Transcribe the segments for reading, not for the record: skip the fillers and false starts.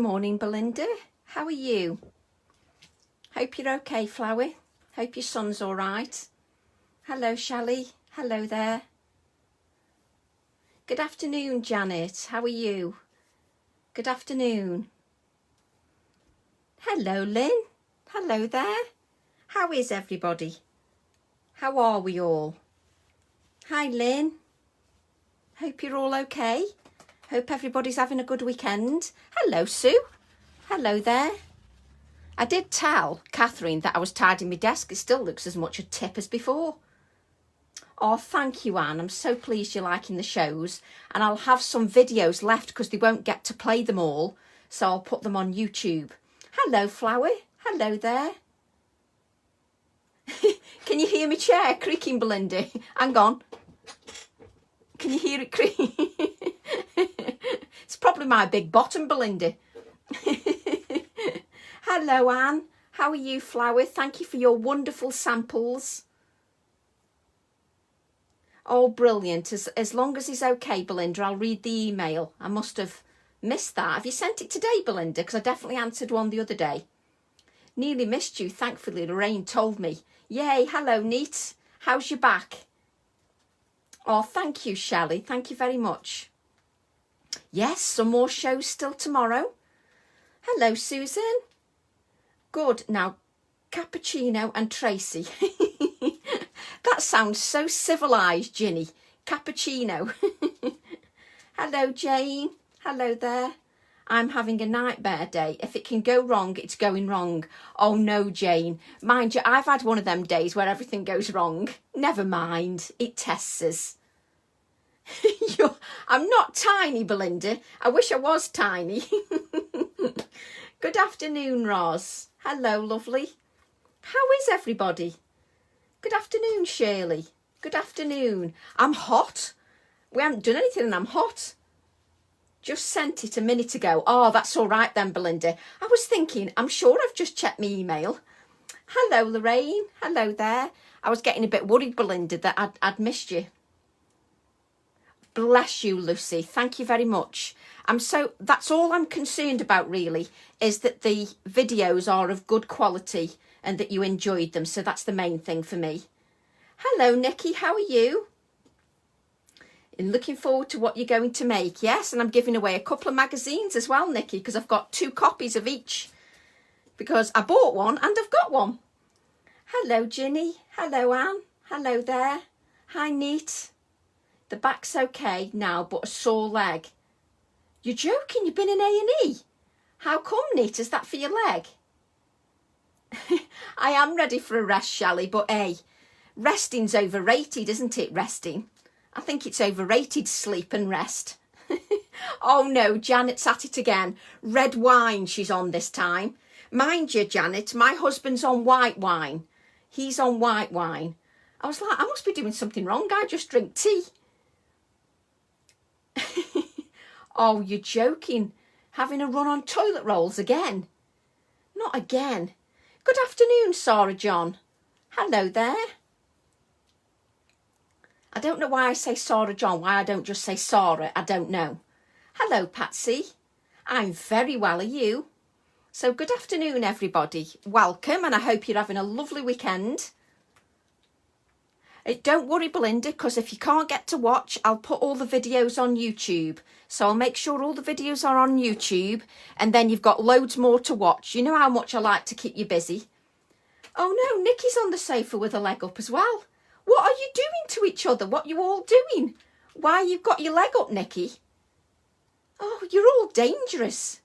morning, Belinda. How are you? Hope you're okay, Flower. Hope your son's all right. Hello, Shelley. Hello there. Good afternoon, Janet. How are you? Good afternoon. Hello, Lynn. Hello there. How is everybody? How are we all? Hi, Lynn. Hope you're all okay. Hope everybody's having a good weekend. Hello, Sue. Hello there. I did tell Catherine that I was tidying my desk. It still looks as much a tip as before. Oh, thank you, Anne. I'm so pleased you're liking the shows. And I'll have some videos left because they won't get to play them all. So I'll put them on YouTube. Hello, Flower. Hello there. Can you hear my chair creaking, Belinda? Hang on. Can you hear it creak? It's probably my big bottom, Belinda. Hello, Anne. How are you, Flower? Thank you for your wonderful samples. Oh, brilliant. As long as it's okay, Belinda, I'll read the email. I must have missed that. Have you sent it today, Belinda? Because I definitely answered one the other day. Nearly missed you. Thankfully, Lorraine told me. Yay. Hello, Neat. How's your back? Oh, thank you, Shelley. Thank you very much. Yes, some more shows still tomorrow. Hello, Susan. Good. Now, cappuccino and Tracy. That sounds so civilised, Ginny. Cappuccino. Hello, Jane. Hello there. I'm having a nightmare day. If it can go wrong, it's going wrong. Oh, no, Jane. Mind you, I've had one of them days where everything goes wrong. Never mind. It tests us. I'm not tiny, Belinda. I wish I was tiny. Good afternoon, Roz. Hello, lovely. How is everybody? Good afternoon, Shirley. Good afternoon. I'm hot. We haven't done anything and I'm hot. Just sent it a minute ago. Oh, that's all right then, Belinda. I was thinking, I'm sure I've just checked my email. Hello, Lorraine. Hello there. I was getting a bit worried, Belinda, that I'd missed you. Bless you, Lucy. Thank you very much. That's all I'm concerned about, really, is that the videos are of good quality and that you enjoyed them. So that's the main thing for me. Hello, Nikki. How are you? And looking forward to what you're going to make. Yes, and I'm giving away a couple of magazines as well, Nikki, because I've got 2 copies of each. Because I bought one and I've got one. Hello, Ginny. Hello, Anne. Hello there. Hi, Neat. The back's okay now, but a sore leg. You're joking? You've been in A&E? How come, Neat? Is that for your leg? I am ready for a rest, Shelley, but hey, resting's overrated, isn't it, resting? I think it's overrated, sleep and rest. Oh no, Janet's at it again. Red wine she's on this time. Mind you, Janet, my husband's on white wine. He's on white wine. I was like, I must be doing something wrong. I just drink tea. Oh, you're joking. Having a run on toilet rolls again? Not again. Good afternoon, Sarah John. Hello there. I don't know why I say Sarah John, why I don't just say Sarah, I don't know. Hello, Patsy. I'm very well, are you? So good afternoon, everybody. Welcome, and I hope you're having a lovely weekend. Don't worry, Belinda, because if you can't get to watch, I'll put all the videos on YouTube. So I'll make sure all the videos are on YouTube, and then you've got loads more to watch. You know how much I like to keep you busy. Oh no, Nikki's on the sofa with her leg up as well. What are you doing to each other? What are you all doing? Why you've got your leg up, Nikki? Oh, you're all dangerous.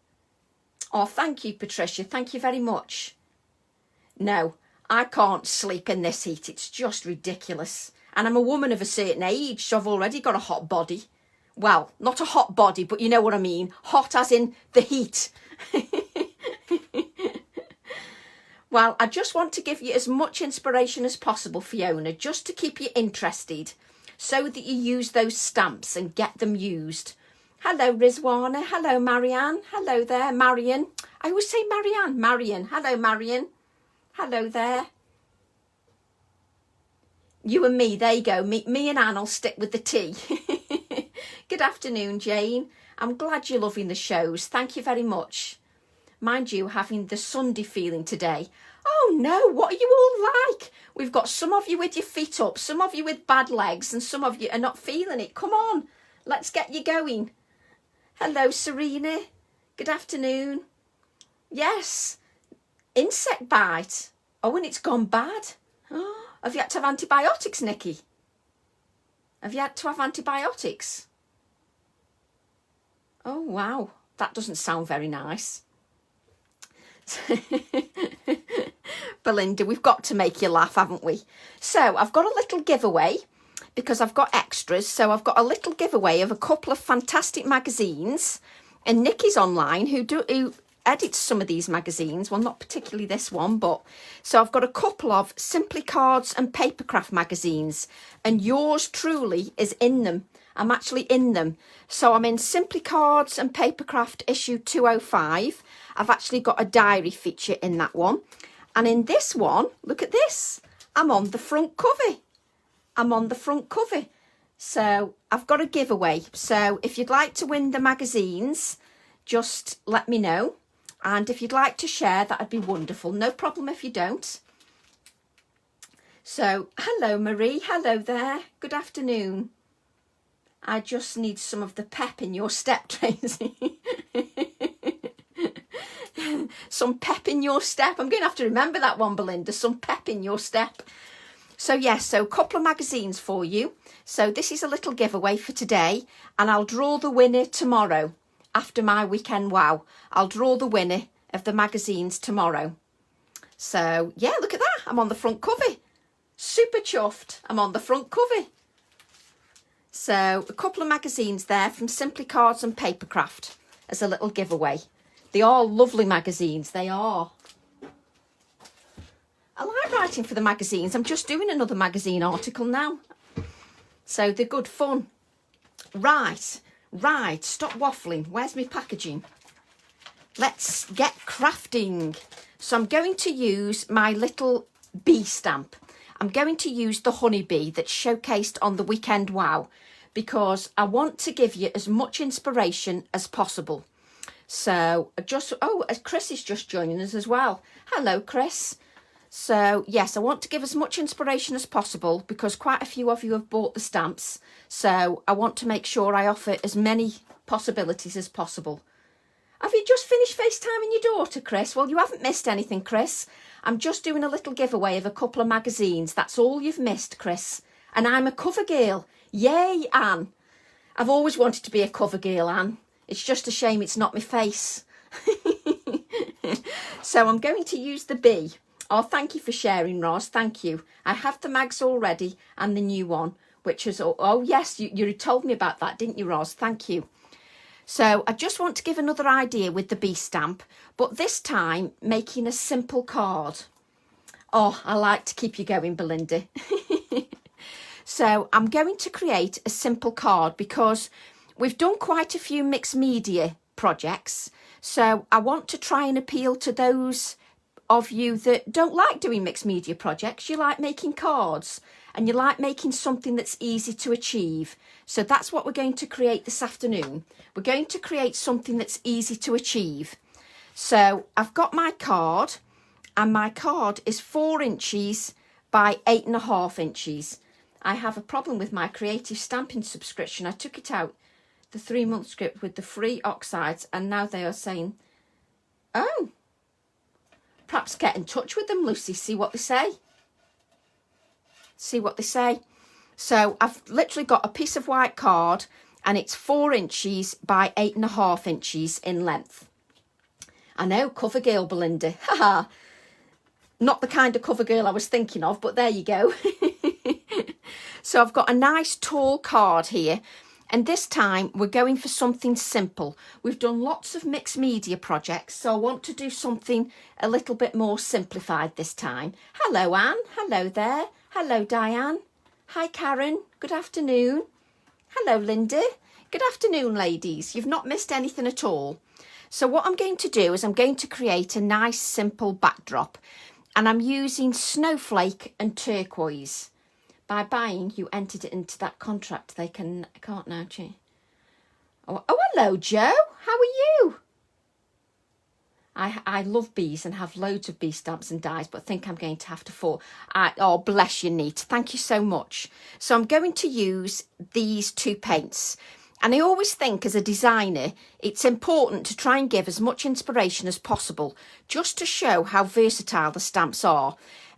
Oh, thank you, Patricia. Thank you very much. No, I can't sleep in this heat. It's just ridiculous. And I'm a woman of a certain age, so I've already got a hot body. Well, not a hot body, but you know what I mean. Hot as in the heat. Well, I just want to give you as much inspiration as possible, Fiona, just to keep you interested, so that you use those stamps and get them used. Hello, Rizwana. Hello, Marianne. Hello there, Marion. I always say Marianne. Marion. Hello, Marion. Hello there. You and me, there you go. Me and Anne will stick with the tea. Good afternoon, Jane. I'm glad you're loving the shows. Thank you very much. Mind you, having the Sunday feeling today. Oh no, what are you all like? We've got some of you with your feet up, some of you with bad legs, and some of you are not feeling it. Come on, let's get you going. Hello, Serena. Good afternoon. Yes, insect bite. Oh, and it's gone bad. Oh, have you had to have antibiotics, Nikki? Have you had to have antibiotics? Oh, wow. That doesn't sound very nice. Belinda, we've got to make you laugh, haven't we? So I've got a little giveaway because I've got extras. So I've got a little giveaway of a couple of fantastic magazines. And Nikki's online who edits some of these magazines. Well, not particularly this one, but so I've got a couple of Simply Cards and Papercraft magazines. And yours truly is in them. I'm actually in them. So I'm in Simply Cards and Papercraft issue 205. I've actually got a diary feature in that one. And in this one, look at this. I'm on the front cover. I'm on the front cover. So I've got a giveaway. So if you'd like to win the magazines, just let me know. And if you'd like to share, that'd be wonderful. No problem if you don't. So, hello, Marie. Hello there. Good afternoon. I just need some of the pep in your step, Tracy. Some pep in your step. I'm going to have to remember that one, Belinda. Some pep in your step. So, yes, so a couple of magazines for you. So this is a little giveaway for today. And I'll draw the winner tomorrow after my weekend wow. I'll draw the winner of the magazines tomorrow. So, yeah, look at that. I'm on the front cover. Super chuffed. I'm on the front cover. So a couple of magazines there from Simply Cards and Papercraft as a little giveaway. They are lovely magazines. They are. I like writing for the magazines. I'm just doing another magazine article now. So they're good fun. Right. Stop waffling. Where's my packaging? Let's get crafting. So I'm going to use my little bee stamp. I'm going to use the honeybee that's showcased on the weekend wow because I want to give you as much inspiration as possible. So Chris is just joining us as well. Hello, Chris. So yes, I want to give as much inspiration as possible because quite a few of you have bought the stamps. So I want to make sure I offer as many possibilities as possible. Have you just finished FaceTiming your daughter, Chris? Well, you haven't missed anything, Chris. I'm just doing a little giveaway of a couple of magazines. That's all you've missed, Chris. And I'm a cover girl. Yay, Anne. I've always wanted to be a cover girl, Anne. It's just a shame it's not my face. So I'm going to use the bee. Oh, thank you for sharing, Roz. Thank you. I have the mags already and the new one, which is... Oh, yes, you told me about that, didn't you, Roz? Thank you. So I just want to give another idea with the bee stamp, but this time making a simple card. Oh, I like to keep you going, Belinda. So I'm going to create a simple card because we've done quite a few mixed media projects. So I want to try and appeal to those of you that don't like doing mixed media projects. You like making cards and you like making something that's easy to achieve. So that's what we're going to create this afternoon. We're going to create something that's easy to achieve. So I've got my card and my card is 4 inches by 8.5 inches. I have a problem with my creative stamping subscription. I took it out, the 3-month script with the free oxides, and now they are saying, oh, perhaps get in touch with them, Lucy, see what they say. See what they say. So I've literally got a piece of white card and it's 4 inches by 8.5 inches in length. I know, cover girl, Belinda. Haha. Not the kind of cover girl I was thinking of, but there you go. So I've got a nice tall card here. And this time we're going for something simple. We've done lots of mixed media projects, so I want to do something a little bit more simplified this time. Hello, Anne. Hello there. Hello, Diane. Hi, Karen. Good afternoon. Hello, Linda. Good afternoon, ladies. You've not missed anything at all. So what I'm going to do is I'm going to create a nice simple backdrop, and I'm using snowflake and turquoise. By buying, you entered it into that contract. They can't now change. Oh, hello, Joe. How are you? I love bees and have loads of bee stamps and dies, but think I'm going to have to fall. Oh, bless you, Neat. Thank you so much. So I'm going to use these 2 paints. And I always think as a designer, it's important to try and give as much inspiration as possible, just to show how versatile the stamps are.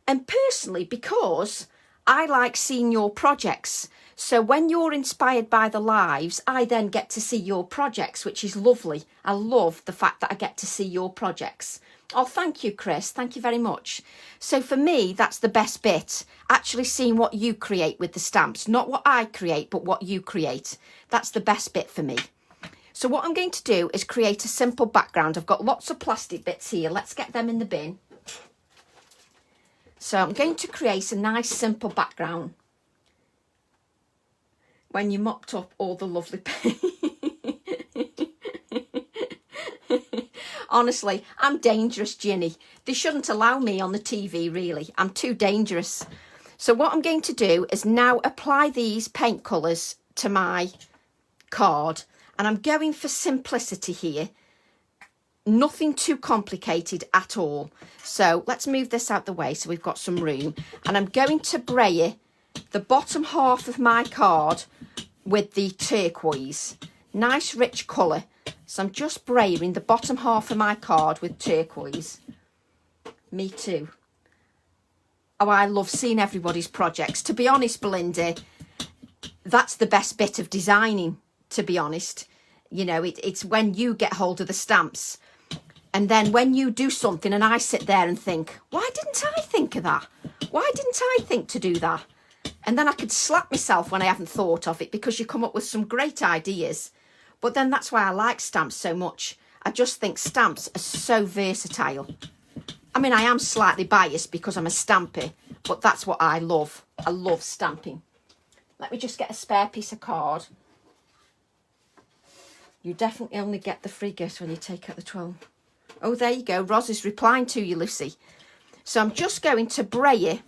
And personally, because I like seeing your projects. So when you're inspired by the lives, I then get to see your projects, which is lovely. I love the fact that I get to see your projects. Oh, thank you, Chris. Thank you very much. So for me, that's the best bit. Actually seeing what you create with the stamps. Not what I create, but what you create. That's the best bit for me. So what I'm going to do is create a simple background. I've got lots of plastic bits here. Let's get them in the bin. So I'm going to create a nice simple background. When you mopped up all the lovely paint. Honestly, I'm dangerous, Ginny. They shouldn't allow me on the TV, really. I'm too dangerous. So what I'm going to do is now apply these paint colours to my card. And I'm going for simplicity here. Nothing too complicated at all. So let's move this out the way so we've got some room. And I'm going to brayer the bottom half of my card with the turquoise. Nice rich colour. So I'm just brayering the bottom half of my card with turquoise. Me too. Oh, I love seeing everybody's projects. To be honest, Belinda, that's the best bit of designing, to be honest. You know, it's when you get hold of the stamps. And then when you do something and I sit there and think, why didn't I think of that? Why didn't I think to do that? And then I could slap myself when I haven't thought of it, because you come up with some great ideas. But then that's why I like stamps so much. I just think stamps are so versatile. I mean, I am slightly biased because I'm a stamper, but that's what I love. I love stamping. Let me just get a spare piece of card. You definitely only get the free gift when you take out the 12. Oh, there you go. Roz is replying to you, Lucy. So I'm just going to brayer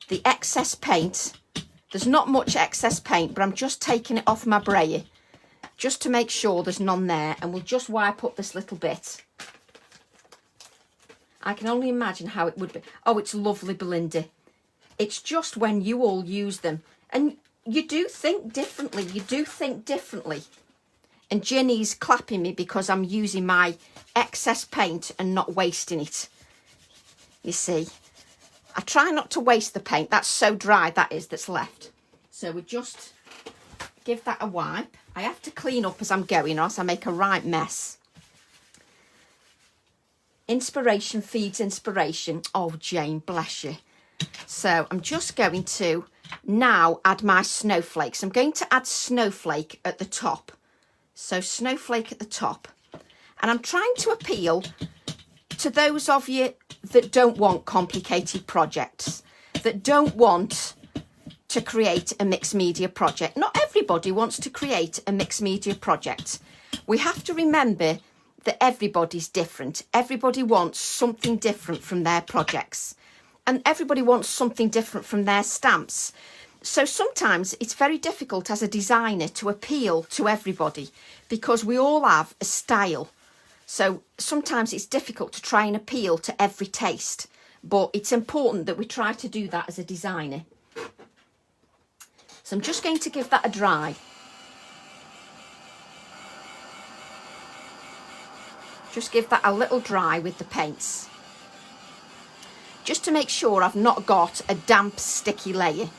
the excess paint. There's not much excess paint, but I'm just taking it off my brayer just to make sure there's none there. And we'll just wipe up this little bit. I can only imagine how it would be. Oh, it's lovely, Belinda. It's just when you all use them. And you do think differently. You do think differently. And Ginny's clapping me because I'm using my excess paint and not wasting it. You see, I try not to waste the paint. That's so dry, that is, that's left. So we just give that a wipe. I have to clean up as I'm going, or else I make a right mess. Inspiration feeds inspiration. Oh, Jane, bless you. So I'm just going to now add my snowflakes. I'm going to add snowflake at the top. So snowflake at the top. And I'm trying to appeal to those of you that don't want complicated projects, that don't want to create a mixed media project. Not everybody wants to create a mixed media project. We have to remember that everybody's different. Everybody wants something different from their projects. And everybody wants something different from their stamps. So sometimes it's very difficult as a designer to appeal to everybody because we all have a style. So sometimes it's difficult to try and appeal to every taste, but it's important that we try to do that as a designer. So I'm just going to give that a dry. Just give that a little dry with the paints. Just to make sure I've not got a damp, sticky layer,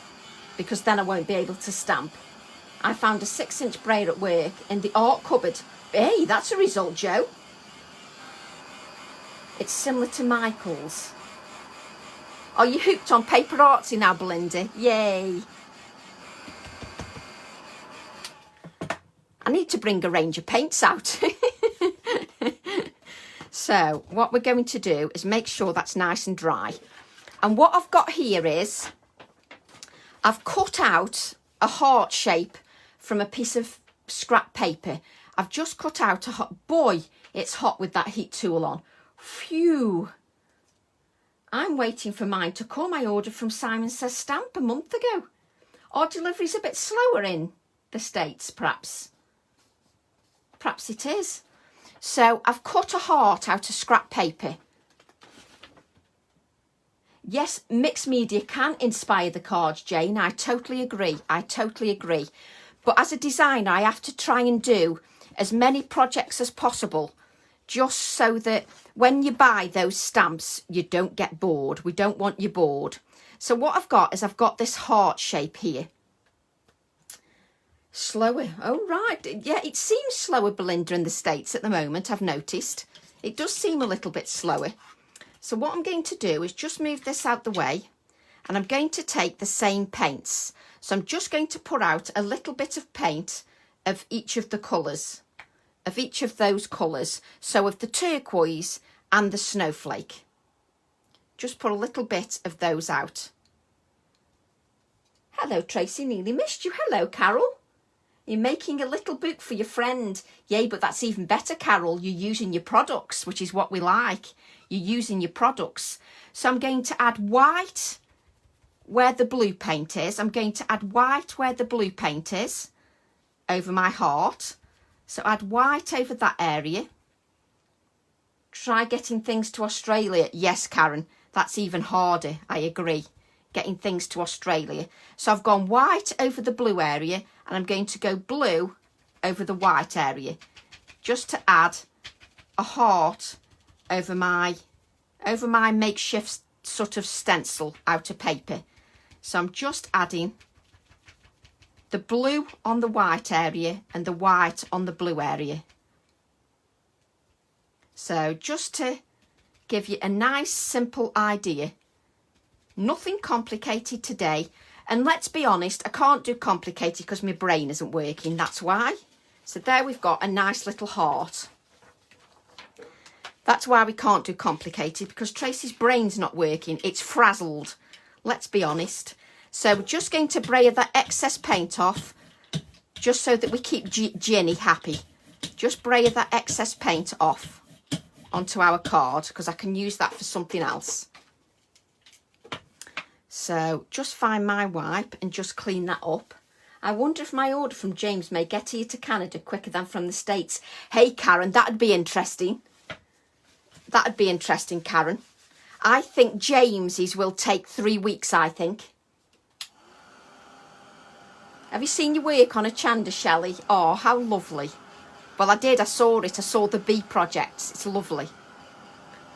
because then I won't be able to stamp. I found a 6-inch brayer at work in the art cupboard. Hey, that's a result, Joe. It's similar to Michael's. Are you hooked on paper artsy now, Belinda? Yay. I need to bring a range of paints out. So what we're going to do is make sure that's nice and dry. And what I've got here is I've cut out a heart shape from a piece of scrap paper. I've just cut out a hot... Boy, it's hot with that heat tool on. Phew. I'm waiting for mine to come. I ordered from Simon Says Stamp a month ago. Our delivery's a bit slower in the States, perhaps. Perhaps it is. So I've cut a heart out of scrap paper. Yes, mixed media can inspire the cards, Jane. I totally agree. I totally agree. But as a designer, I have to try and do as many projects as possible, just so that when you buy those stamps, you don't get bored. We don't want you bored. So what I've got is I've got this heart shape here. Slower. Oh, right. Yeah, it seems slower, Belinda, in the States at the moment, I've noticed. It does seem a little bit slower. So what I'm going to do is just move this out the way, and I'm going to take the same paints. So I'm just going to put out a little bit of paint of each of the colours, of each of those colours. So of the turquoise and the snowflake. Just put a little bit of those out. Hello, Tracy, nearly missed you. Hello, Carol. You're making a little book for your friend. Yay, but that's even better, Carol. You're using your products, which is what we like. You're using your products. So I'm going to add white where the blue paint is. I'm going to add white where the blue paint is over my heart. So add white over that area. Try getting things to Australia. Yes, Karen, that's even harder. I agree. Getting things to Australia. So I've gone white over the blue area, and I'm going to go blue over the white area, just to add a heart over my makeshift sort of stencil out of paper. So I'm just adding the blue on the white area and the white on the blue area. So just to give you a nice simple idea. Nothing complicated today. And let's be honest, I can't do complicated because my brain isn't working. That's why. So there we've got a nice little heart. That's why we can't do complicated, because Tracy's brain's not working. It's frazzled. Let's be honest. So we're just going to brayer that excess paint off, just so that we keep Jenny happy. Just brayer that excess paint off onto our card, because I can use that for something else. So just find my wipe and just clean that up. I wonder if my order from James may get here to Canada quicker than from the States. Hey, Karen, that'd be interesting. That'd be interesting, Karen. I think James's will take 3 weeks, I think. Have you seen your work on a Chanda, Shelley? Oh, how lovely. Well, I did. I saw it. I saw the bee projects. It's lovely.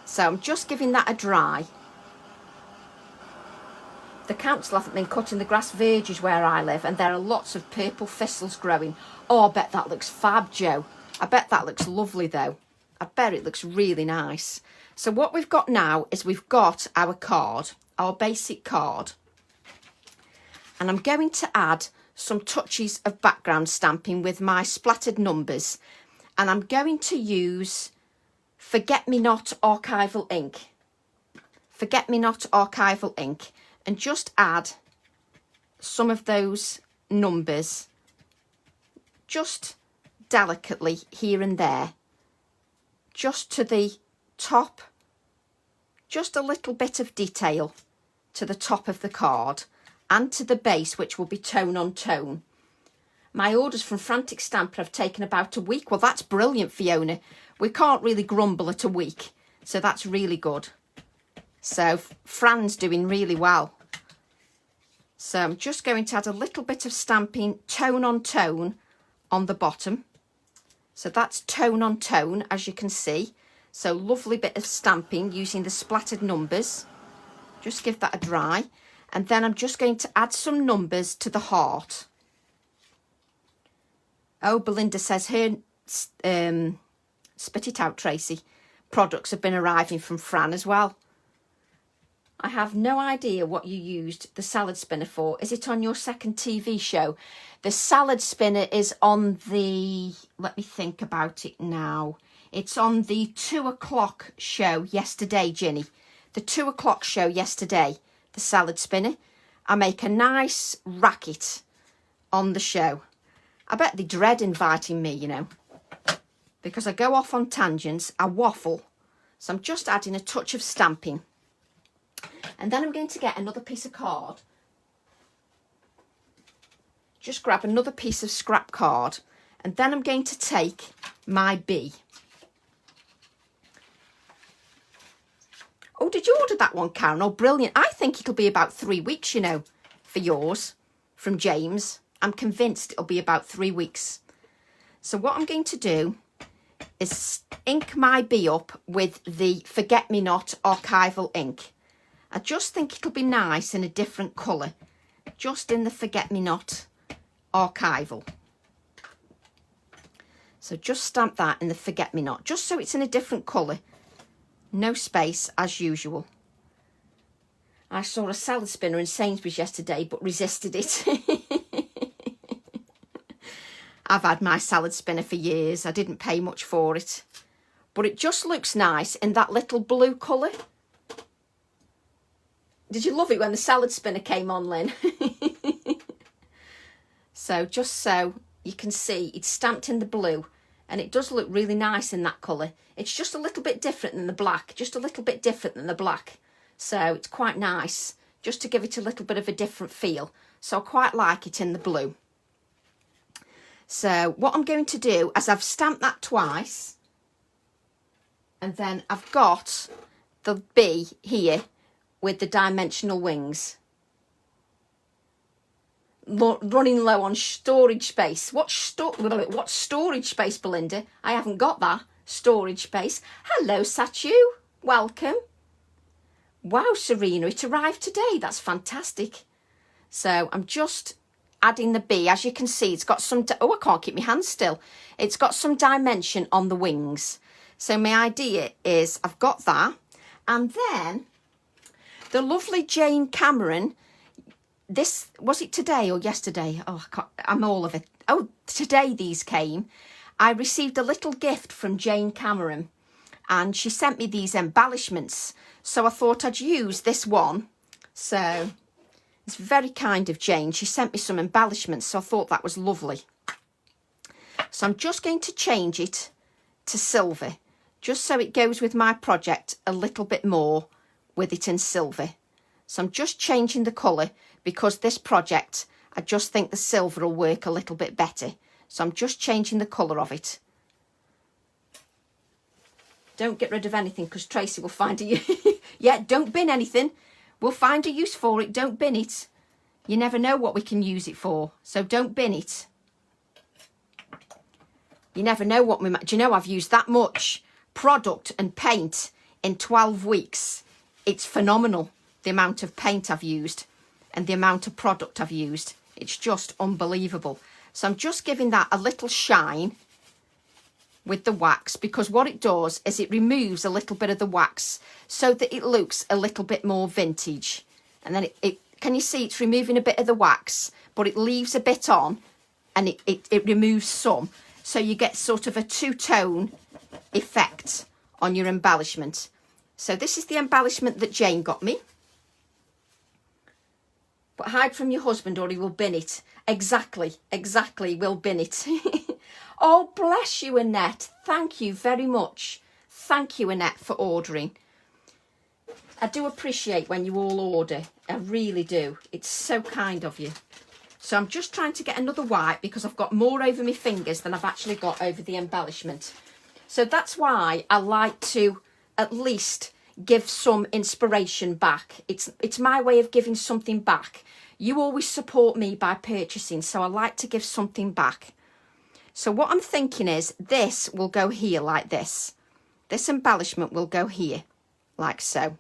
So I'm just giving that a dry. The council haven't been cutting the grass verges where I live, and there are lots of purple thistles growing. Oh, I bet that looks fab, Jo. I bet that looks lovely, though. I bet it looks really nice. So what we've got now is we've got our card, our basic card. And I'm going to add some touches of background stamping with my Splattered Numbers. And I'm going to use Forget-Me-Not Archival ink. Forget-Me-Not Archival ink. And just add some of those numbers just delicately here and there, just to the top, just a little bit of detail to the top of the card and to the base, which will be tone on tone. My orders from Frantic Stamper have taken about a week. Well, that's brilliant, Fiona. We can't really grumble at a week, so that's really good. So Fran's doing really well. So I'm just going to add a little bit of stamping tone on the bottom. So that's tone on tone, as you can see. So lovely bit of stamping using the Splattered Numbers. Just give that a dry. And then I'm just going to add some numbers to the heart. Oh, Belinda says her, spit it out, Tracy, products have been arriving from Fran as well. I have no idea what you used the salad spinner for. Is it on your second TV show? The salad spinner is on the... Let me think about it now. It's on the 2 o'clock show yesterday, Ginny. The 2 o'clock show yesterday, the salad spinner. I make a nice racket on the show. I bet they dread inviting me, you know, because I go off on tangents, I waffle. So I'm just adding a touch of stamping. And then I'm going to get another piece of card. Just grab another piece of scrap card. And then I'm going to take my bee. Oh, did you order that one, Karen? Oh, brilliant. I think it'll be about 3 weeks, you know, for yours from James. I'm convinced it'll be about 3 weeks. So what I'm going to do is ink my bee up with the Forget-Me-Not archival ink. I just think it'll be nice in a different colour, just in the Forget-Me-Not archival. So just stamp that in the Forget-Me-Not, just so it's in a different colour. No space as usual. I saw a salad spinner in Sainsbury's yesterday but resisted it. I've had my salad spinner for years. I didn't pay much for it. But it just looks nice in that little blue colour. Did you love it when the salad spinner came on, Lynn? So just so you can see, it's stamped in the blue. And it does look really nice in that colour. It's just a little bit different than the black. Just a little bit different than the black. So it's quite nice. Just to give it a little bit of a different feel. So I quite like it in the blue. So what I'm going to do is I've stamped that twice. And then I've got the bee here with the dimensional wings. Running low on storage space. What storage space, Belinda? I haven't got that. Storage space. Hello, Satu. Welcome. Wow, Serena, it arrived today. That's fantastic. So I'm just adding the bee. As you can see, it's got some... Oh, I can't keep my hands still. It's got some dimension on the wings. So my idea is I've got that. And then the lovely Jane Cameron... This, was it today or yesterday? Oh, I'm all of it. Oh, today these came. I received a little gift from Jane Cameron and she sent me these embellishments. So I thought I'd use this one. So it's very kind of Jane. She sent me some embellishments, so I thought that was lovely. So I'm just going to change it to silver, just so it goes with my project a little bit more with it in silver. So I'm just changing the colour because this project, I just think the silver will work a little bit better. So I'm just changing the colour of it. Don't get rid of anything because Tracy will find a use. Yeah, don't bin anything. We'll find a use for it. Don't bin it. You never know what we can use it for. So don't bin it. You never know what we might... Do you know I've used that much product and paint in 12 weeks? It's phenomenal, the amount of paint I've used and the amount of product I've used. It's just unbelievable. So I'm just giving that a little shine with the wax, because what it does is it removes a little bit of the wax so that it looks a little bit more vintage. And then it can you see it's removing a bit of the wax, but it leaves a bit on and it removes some. So you get sort of a two-tone effect on your embellishment. So this is the embellishment that Jane got me. But hide from your husband or he will bin it. Exactly, we'll bin it. Oh, bless you, Annette. Thank you very much. Thank you, Annette, for ordering. I do appreciate when you all order. I really do. It's so kind of you. So I'm just trying to get another white because I've got more over my fingers than I've actually got over the embellishment. So that's why I like to at least give some inspiration back. It's my way of giving something back. You always support me by purchasing, so I like to give something back. So what I'm thinking is this will go here like this. This embellishment will go here like so.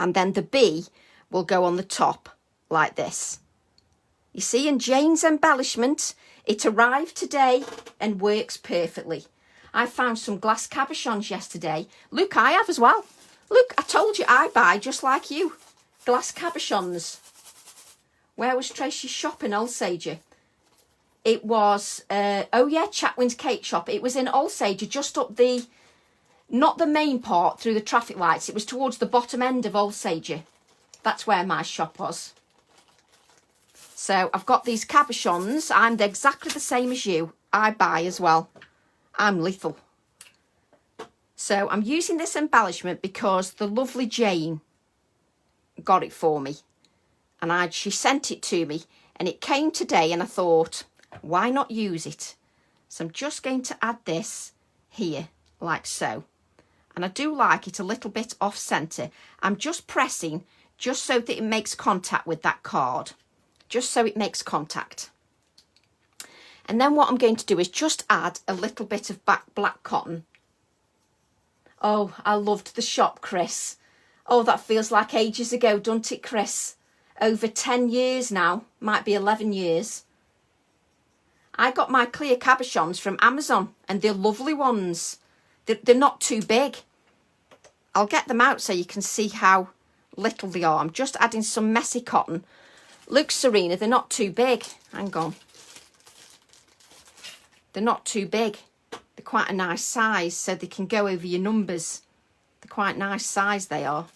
And then the bee will go on the top like this. You see, in Jane's embellishment, it arrived today and works perfectly. I found some glass cabochons yesterday. Look, I have as well. Look, I told you I buy just like you. Glass cabochons. Where was Tracy's shop in Alsager? It was, oh yeah, Chatwin's Cake Shop. It was in Alsager, just up the, not the main part through the traffic lights. It was towards the bottom end of Alsager. That's where my shop was. So I've got these cabochons. I'm exactly the same as you. I buy as well. I'm lethal. So I'm using this embellishment because the lovely Jane got it for me. And she sent it to me. And it came today and I thought, why not use it? So I'm just going to add this here, like so. And I do like it a little bit off centre. I'm just pressing just so that it makes contact with that card. Just so it makes contact. And then what I'm going to do is just add a little bit of black cotton. Oh, I loved the shop, Chris. Oh, that feels like ages ago, doesn't it, Chris? Over 10 years now, might be 11 years. I got my clear cabochons from Amazon and they're lovely ones. They're not too big. I'll get them out so you can see how little they are. I'm just adding some messy cotton. Look, Serena, they're not too big. Hang on. They're not too big. They're quite a nice size, so they can go over your numbers. They're quite nice size, they are.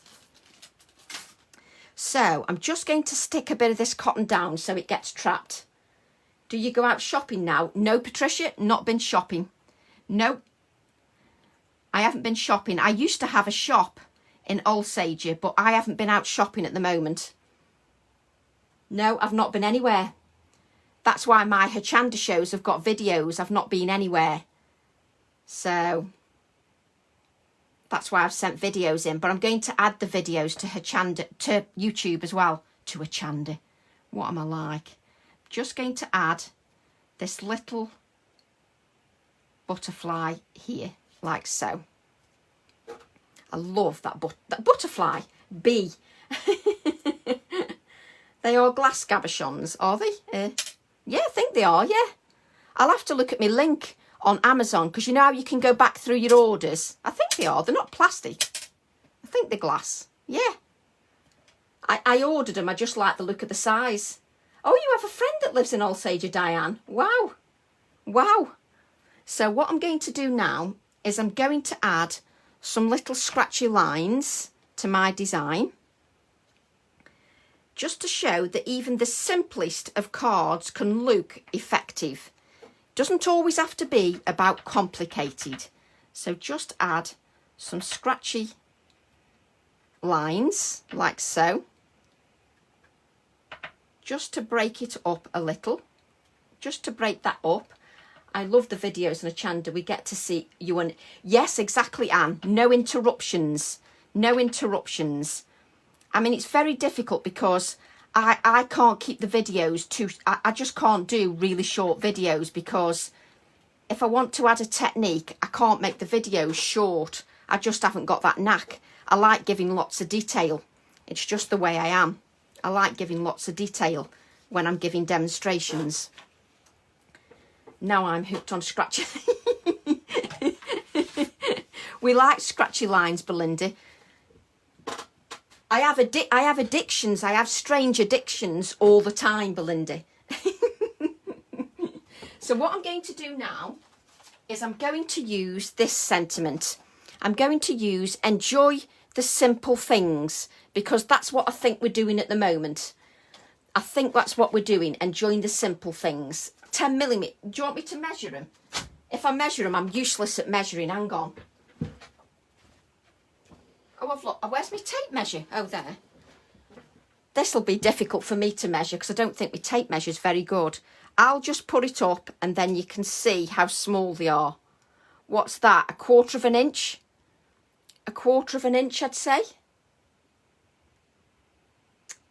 So I'm just going to stick a bit of this cotton down so it gets trapped. Do you go out shopping now? No, Patricia, not been shopping. No, I haven't been shopping. I used to have a shop in Alsager, but I haven't been out shopping at the moment. No, I've not been anywhere. That's why my Hochanda shows have got videos. I've not been anywhere. So that's why I've sent videos in. But I'm going to add the videos to Hochanda, to YouTube as well. To Hochanda. What am I like? Just going to add this little butterfly here, like so. I love that butterfly. Bee. They are glass cabochons, are they? Yeah, I think they are, yeah. I'll have to look at my link on Amazon, because you know how you can go back through your orders? I think they are. They're not plastic. I think they're glass. Yeah. I ordered them. I just like the look of the size. Oh, you have a friend that lives in Alsager, Diane. Wow. Wow. So what I'm going to do now is I'm going to add some little scratchy lines to my design, just to show that even the simplest of cards can look effective. Doesn't always have to be about complicated. So just add some scratchy lines, like so, just to break it up a little, just to break that up. I love the videos on Hochanda. We get to see you and yes, exactly, Anne. No interruptions. No interruptions. I mean, it's very difficult because I can't keep the videos too... I just can't do really short videos, because if I want to add a technique, I can't make the videos short. I just haven't got that knack. I like giving lots of detail. It's just the way I am. I like giving lots of detail when I'm giving demonstrations. Now I'm hooked on scratchy. We like scratchy lines, Belinda. I have addictions. I have strange addictions all the time, Belinda. So what I'm going to do now is I'm going to use this sentiment. I'm going to use enjoy the simple things, because that's what I think we're doing at the moment. I think that's what we're doing, enjoying the simple things. 10 millimetre. Do you want me to measure them? If I measure them, I'm useless at measuring. Hang on. Oh, I've looked. Where's my tape measure? Oh, there. This will be difficult for me to measure because I don't think my tape measure is very good. I'll just put it up and then you can see how small they are. What's that? 1/4 of an inch? 1/4 of an inch, I'd say.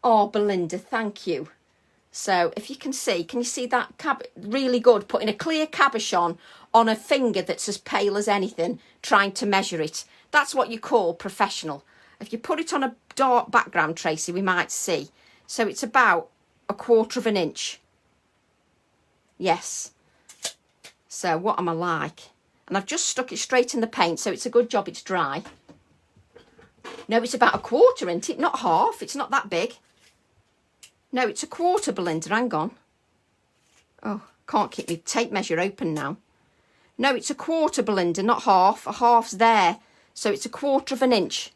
Oh, Belinda, thank you. So if you can you see that really good, putting a clear cabochon on a finger that's as pale as anything, trying to measure it. That's what you call professional. If you put it on a dark background, Tracy, we might see. So it's about 1/4 of an inch. Yes. So what am I like? And I've just stuck it straight in the paint, so it's a good job it's dry. No, it's about 1/4, isn't it? Not half. It's not that big. No, it's 1/4, Belinda. Hang on. Oh, can't keep my tape measure open now. No, it's 1/4, Belinda, not half. A half's there. So it's 1/4 of an inch.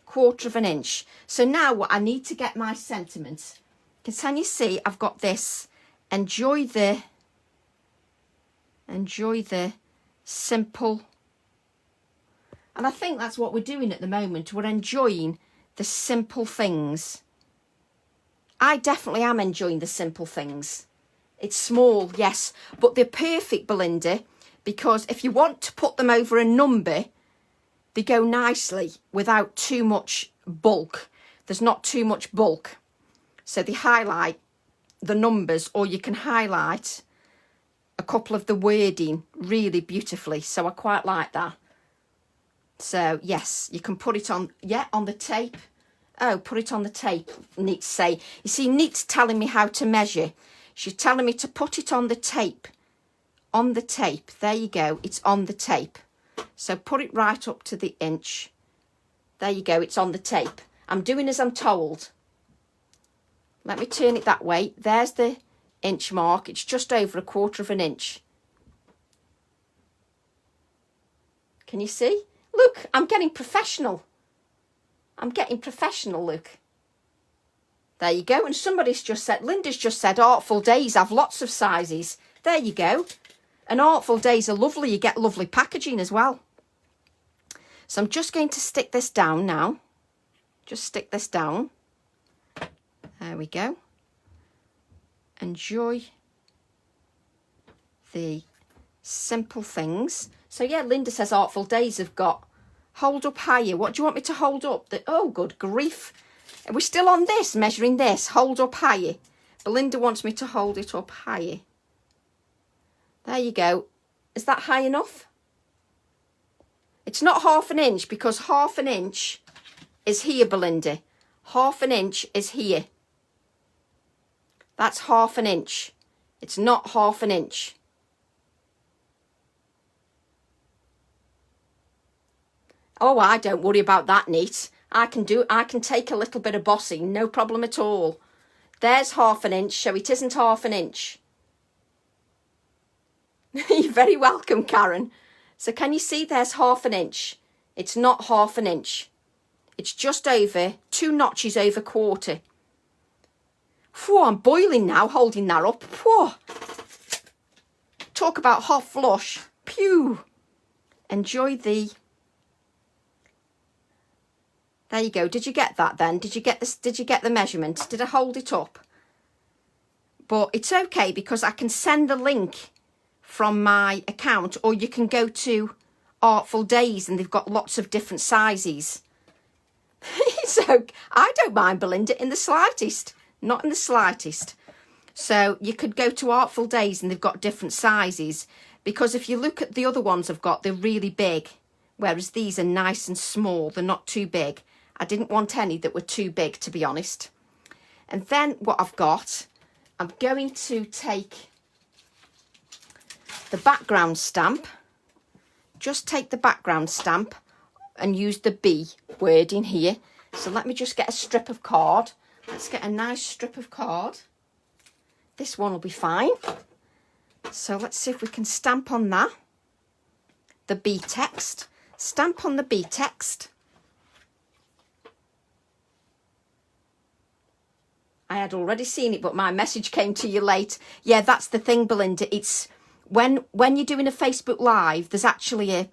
1/4 of an inch. So now what I need to get my sentiment. Can you see I've got this enjoy the simple. And I think that's what we're doing at the moment. We're enjoying the simple things. I definitely am enjoying the simple things. It's small, yes, but they're perfect, Belinda. because if you want to put them over a number, they go nicely without too much bulk. There's not too much bulk. So they highlight the numbers, or you can highlight a couple of the wording really beautifully. So I quite like that. So yes, you can put it on, yeah, on the tape. Oh, put it on the tape, Neat's say. You see, Neat's telling me how to measure. She's telling me to put it on the tape. On the tape. There you go. It's on the tape. So put it right up to the inch. There you go. It's on the tape. I'm doing as I'm told. Let me turn it that way. There's the inch mark. It's just over 1/4 of an inch. Can you see? Look, I'm getting professional. I'm getting professional, look. There you go. And somebody's just said, Linda's just said, Artful Days have lots of sizes. There you go. And Artful Days are lovely. You get lovely packaging as well. So I'm just going to stick this down now. Just stick this down. There we go. Enjoy the simple things. So yeah, Linda says Artful Days have got hold up higher. What do you want me to hold up? Oh, good grief. Are we still on this, measuring this? Hold up higher. Belinda wants me to hold it up higher. There you go. Is that high enough? It's not 1/2 inch, because 1/2 inch is here, Belinda. 1/2 inch is here. That's 1/2 inch. It's not 1/2 inch. Oh, I don't worry about that, Neat. I can take a little bit of bossing, no problem at all. There's 1/2 inch, so it isn't 1/2 inch. You're very welcome, Karen. So can you see there's 1/2 inch? It's not 1/2 inch. It's just over 2 notches over 1/4. Phew, I'm boiling now, holding that up. Phew. Talk about hot flush. Pew. Enjoy the... There you go. Did you get that then? Did you get this? Did you get the measurement? Did I hold it up? But it's okay, because I can send the link from my account, or you can go to Artful Days and they've got lots of different sizes. So I don't mind, Belinda, in the slightest. Not in the slightest. So you could go to Artful Days and they've got different sizes, because if you look at the other ones I've got, they're really big, whereas these are nice and small. They're not too big. I didn't want any that were too big, to be honest. And then what I've got, I'm going to take the background stamp. Just take the background stamp and use the B word in here. So let me just get a strip of card. Let's get a nice strip of card. This one will be fine. So let's see if we can stamp on that. The B text. Stamp on the B text. I had already seen it, but my message came to you late. Yeah, that's the thing, Belinda. It's when you're doing a Facebook Live, there's actually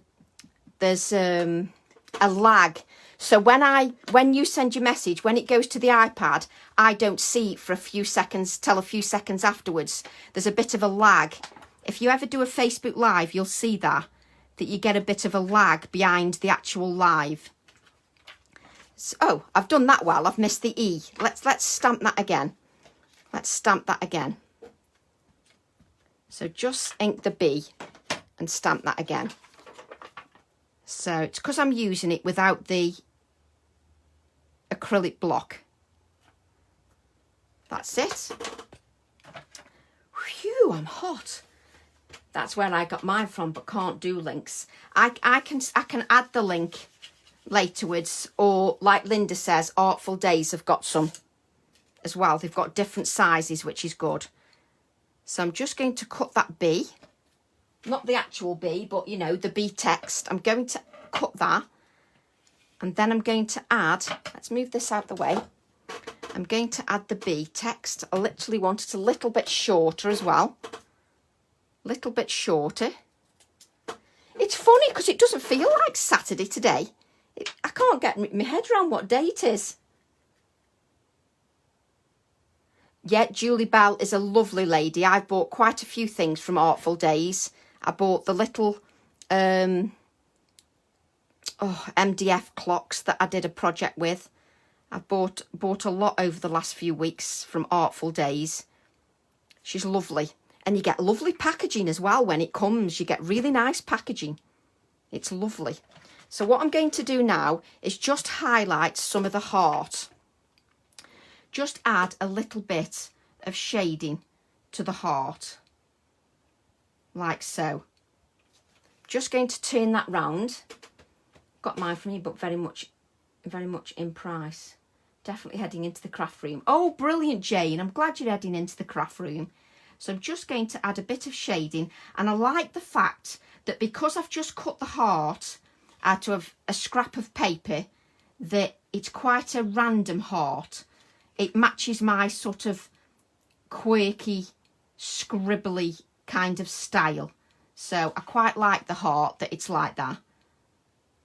a lag. So when you send your message, when it goes to the iPad, I don't see it for a few seconds till a few seconds afterwards. There's a bit of a lag. If you ever do a Facebook Live, you'll see that you get a bit of a lag behind the actual live. So, oh, I've done that well. I've missed the E. Let's stamp that again. Let's stamp that again. So just ink the B and stamp that again. So it's because I'm using it without the acrylic block. That's it. Phew, I'm hot. That's where I got mine from, but can't do links. I can add the link laterwards, or like Linda says, Artful Days have got some as well. They've got different sizes, which is good. So I'm just going to cut that B. Not the actual B, but, you know, the B text. I'm going to cut that. And then I'm going to add, let's move this out the way. I'm going to add the B text. I literally want it a little bit shorter as well. Little bit shorter. It's funny because it doesn't feel like Saturday today. I can't get my head around what day it is. Yeah, Julie Bell is a lovely lady. I've bought quite a few things from Artful Days. I bought the little MDF clocks that I did a project with. I've bought a lot over the last few weeks from Artful Days. She's lovely. And you get lovely packaging as well when it comes. You get really nice packaging. It's lovely. So what I'm going to do now is just highlight some of the heart. Just add a little bit of shading to the heart. Like so. Just going to turn that round. Got mine from you, but very much in price. Definitely heading into the craft room. Oh, brilliant, Jane. I'm glad you're heading into the craft room. So I'm just going to add a bit of shading. And I like the fact that because I've just cut the heart out of a scrap of paper, that it's quite a random heart. It matches my sort of quirky, scribbly kind of style. So I quite like the heart that it's like that.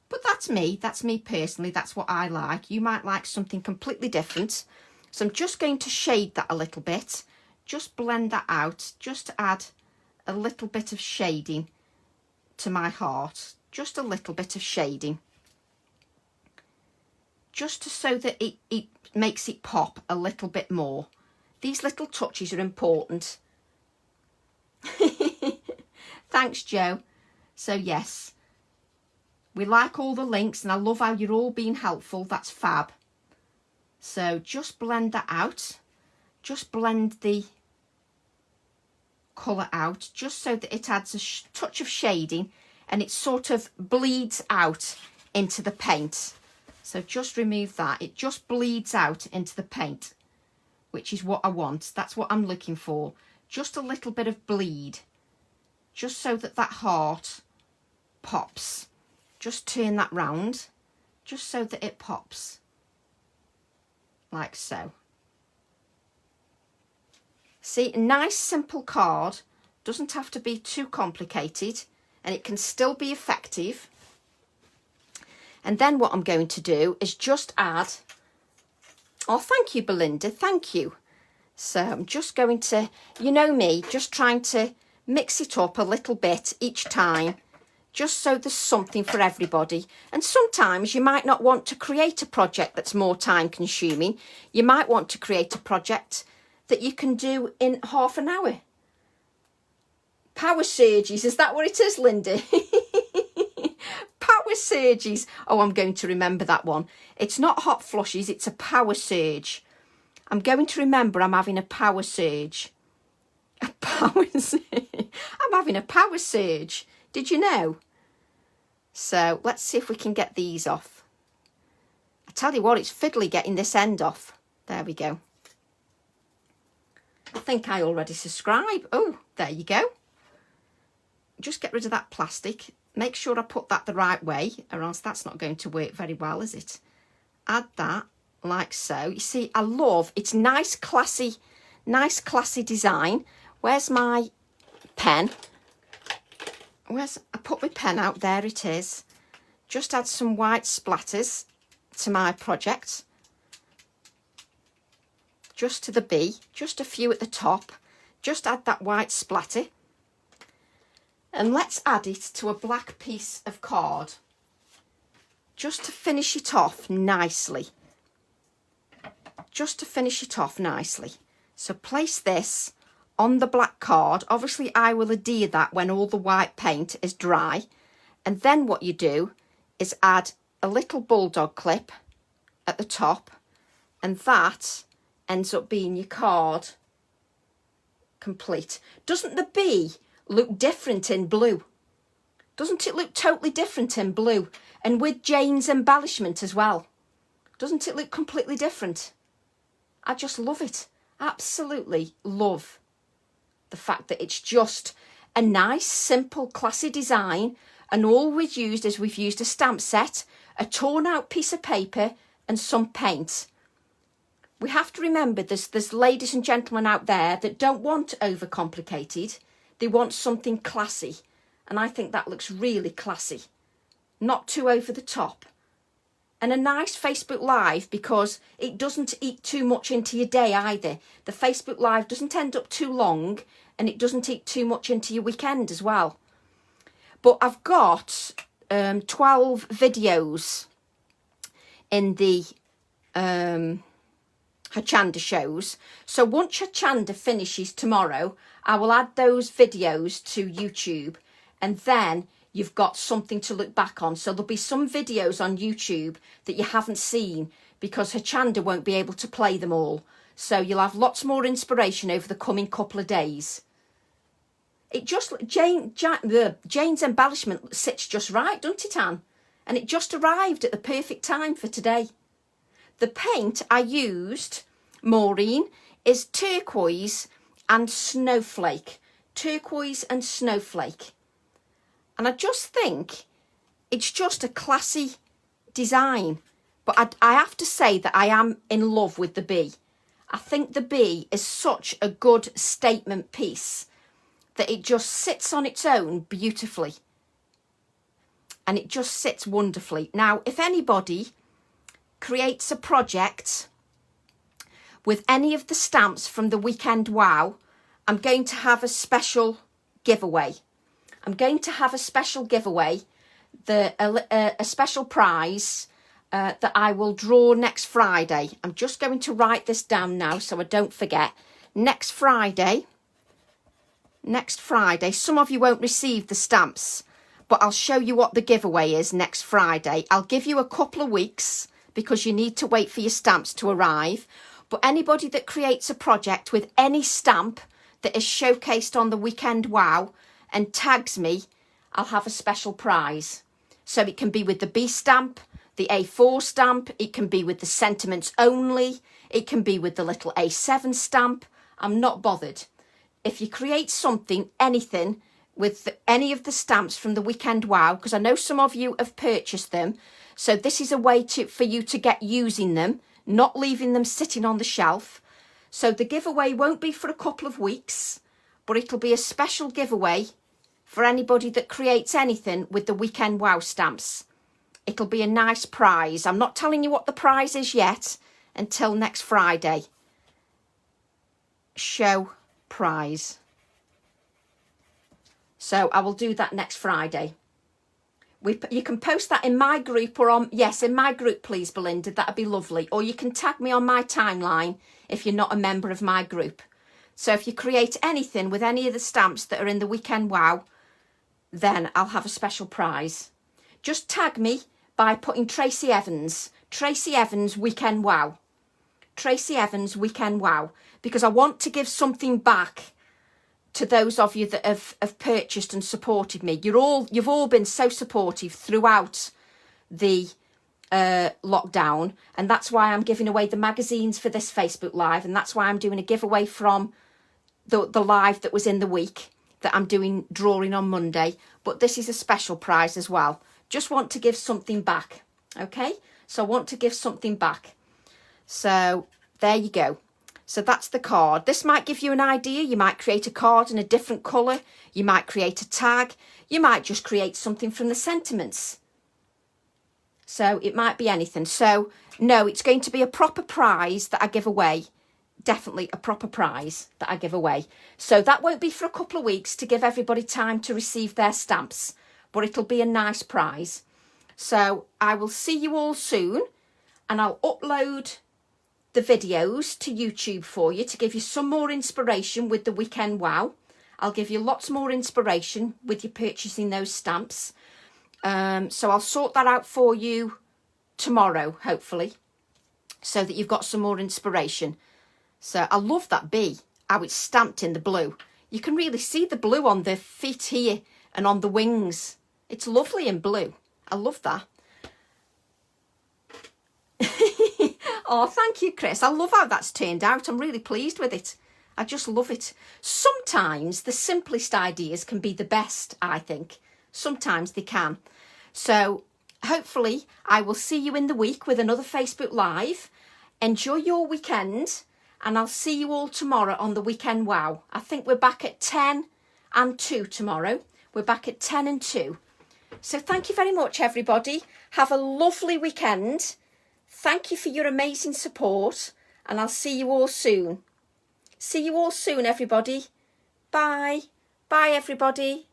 But that's me personally, that's what I like. You might like something completely different. So I'm just going to shade that a little bit. Just blend that out, just to add a little bit of shading to my heart. Just a little bit of shading. Just so that it makes it pop a little bit more. These little touches are important. Thanks, Joe. So yes, we like all the links and I love how you're all being helpful. That's fab. So just blend that out. Just blend the colour out just so that it adds a touch of shading and it sort of bleeds out into the paint. So just remove that. It just bleeds out into the paint, which is what I want. That's what I'm looking for. Just a little bit of bleed, just so that that heart pops. Just turn that round, just so that it pops, like so. See, a nice simple card doesn't have to be too complicated and it can still be effective. And then what I'm going to do is just add, oh, thank you, Belinda, thank you. So I'm just going to, you know me, just trying to mix it up a little bit each time, just so there's something for everybody. And sometimes you might not want to create a project that's more time consuming. You might want to create a project that you can do in half an hour. Power surges, is that what it is, Linda? Power surges. Oh, I'm going to remember that one. It's not hot flushes, it's a power surge. I'm going to remember I'm having a power surge. A power surge. I'm having a power surge. Did you know? So let's see if we can get these off. I tell you what, it's fiddly getting this end off. There we go. I think I already subscribe. Oh, there you go. Just get rid of that plastic. Make sure I put that the right way, or else that's not going to work very well, is it? Add that like so. You see, I love, it's nice classy design. Where's my pen? I put my pen out, there it is. Just add some white splatters to my project. Just to the B, just a few at the top. Just add that white splatter. And let's add it to a black piece of card. Just to finish it off nicely. Just to finish it off nicely. So place this on the black card. Obviously I will adhere that when all the white paint is dry. And then what you do is add a little bulldog clip at the top. And that ends up being your card complete. Doesn't the B look different in blue? Doesn't it look totally different in blue? And with Jane's embellishment as well. Doesn't it look completely different? I just love it. Absolutely love the fact that it's just a nice, simple, classy design. And all we've used is we've used a stamp set, a torn out piece of paper and some paint. We have to remember there's ladies and gentlemen out there that don't want overcomplicated. They want something classy. And I think that looks really classy. Not too over the top. And a nice Facebook Live, because it doesn't eat too much into your day either. The Facebook Live doesn't end up too long and it doesn't eat too much into your weekend as well. But I've got 12 videos in the Hochanda shows. So once Hochanda finishes tomorrow, I will add those videos to YouTube, and then you've got something to look back on. So there'll be some videos on YouTube that you haven't seen because Hochanda won't be able to play them all. So you'll have lots more inspiration over the coming couple of days. It just, Jane's embellishment sits just right, doesn't it, Anne? And it just arrived at the perfect time for today. The paint I used, Maureen, is turquoise and snowflake. Turquoise and snowflake. And I just think it's just a classy design. But I have to say that I am in love with the bee. I think the bee is such a good statement piece that it just sits on its own beautifully. And it just sits wonderfully. Now, if anybody creates a project with any of the stamps from the Weekend Wow, I'm going to have a special giveaway. I'm going to have a special giveaway, a special prize that I will draw next Friday. I'm just going to write this down now so I don't forget. Next Friday, some of you won't receive the stamps, but I'll show you what the giveaway is next Friday. I'll give you a couple of weeks because you need to wait for your stamps to arrive. But anybody that creates a project with any stamp that is showcased on the Weekend Wow and tags me, I'll have a special prize. So it can be with the B stamp, the A4 stamp, it can be with the sentiments only, it can be with the little A7 stamp. I'm not bothered. If you create something, anything, with any of the stamps from the Weekend Wow, because I know some of you have purchased them, so this is a way for you to get using them, not leaving them sitting on the shelf. So the giveaway won't be for a couple of weeks, but it'll be a special giveaway for anybody that creates anything with the Weekend Wow stamps. It'll be a nice prize. I'm not telling you what the prize is yet until next Friday. Show prize. So I will do that next Friday. You can post that in my group or on, yes, in my group, please, Belinda. That'd be lovely. Or you can tag me on my timeline if you're not a member of my group. So if you create anything with any of the stamps that are in the Weekend Wow, then I'll have a special prize. Just tag me by putting Tracy Evans Weekend Wow. Tracy Evans Weekend Wow. Because I want to give something back to those of you that have purchased and supported me. You've all been so supportive throughout the lockdown, and that's why I'm giving away the magazines for this Facebook Live, and that's why I'm doing a giveaway from the live that was in the week that I'm doing drawing on Monday. But this is a special prize as well. Just want to give something back, okay? So I want to give something back. So there you go. So that's the card. This might give you an idea. You might create a card in a different colour. You might create a tag. You might just create something from the sentiments. So it might be anything. So no, it's going to be a proper prize that I give away. Definitely a proper prize that I give away. So that won't be for a couple of weeks to give everybody time to receive their stamps. But it'll be a nice prize. So I will see you all soon. And I'll upload the videos to YouTube for you to give you some more inspiration with the Weekend Wow. I'll give you lots more inspiration with you purchasing those stamps. So I'll sort that out for you tomorrow, hopefully, so that you've got some more inspiration. So I love that bee, how it's stamped in the blue. You can really see the blue on the feet here and on the wings. It's lovely in blue. I love that. Oh, thank you, Chris. I love how that's turned out. I'm really pleased with it. I just love it. Sometimes the simplest ideas can be the best, I think. Sometimes they can. So hopefully I will see you in the week with another Facebook Live. Enjoy your weekend, and I'll see you all tomorrow on the Weekend Wow. I think we're back at 10 and 2 tomorrow. We're back at 10 and 2. So thank you very much, everybody. Have a lovely weekend. Thank you for your amazing support, and I'll see you all soon. See you all soon, everybody. Bye. Bye, everybody.